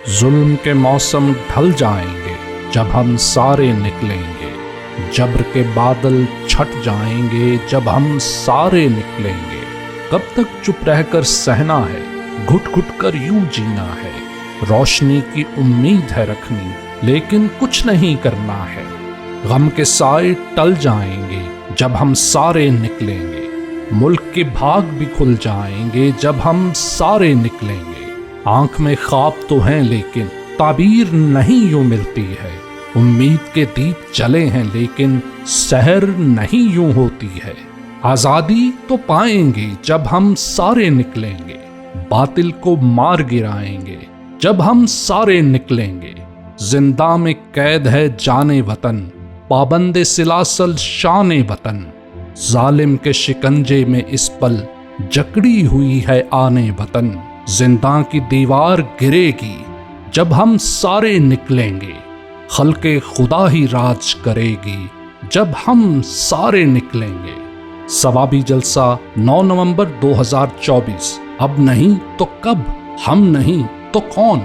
ظلم کے موسم ڈھل جائیں گے جب ہم سارے نکلیں گے، جبر کے بادل چھٹ جائیں گے جب ہم سارے نکلیں گے۔ کب تک چپ رہ کر سہنا ہے، گھٹ گھٹ کر یوں جینا ہے، روشنی کی امید ہے رکھنی لیکن کچھ نہیں کرنا ہے۔ غم کے سائے ٹل جائیں گے جب ہم سارے نکلیں گے، ملک کے بھاگ بھی کھل جائیں گے جب ہم سارے نکلیں گے۔ آنکھ میں خواب تو ہیں لیکن تعبیر نہیں یوں ملتی ہے، امید کے دیپ جلے ہیں لیکن سحر نہیں یوں ہوتی ہے۔ آزادی تو پائیں گے جب ہم سارے نکلیں گے، باطل کو مار گرائیں گے جب ہم سارے نکلیں گے۔ زندہ میں قید ہے جان وطن، پابند سلاسل شان وطن، ظالم کے شکنجے میں اس پل جکڑی ہوئی ہے آن وطن۔ زندہ کی دیوار گرے گی جب ہم سارے نکلیں گے، خلق خدا ہی راج کرے گی جب ہم سارے نکلیں گے۔ ثوابی جلسہ 9 نومبر 2024۔ اب نہیں تو کب، ہم نہیں تو کون؟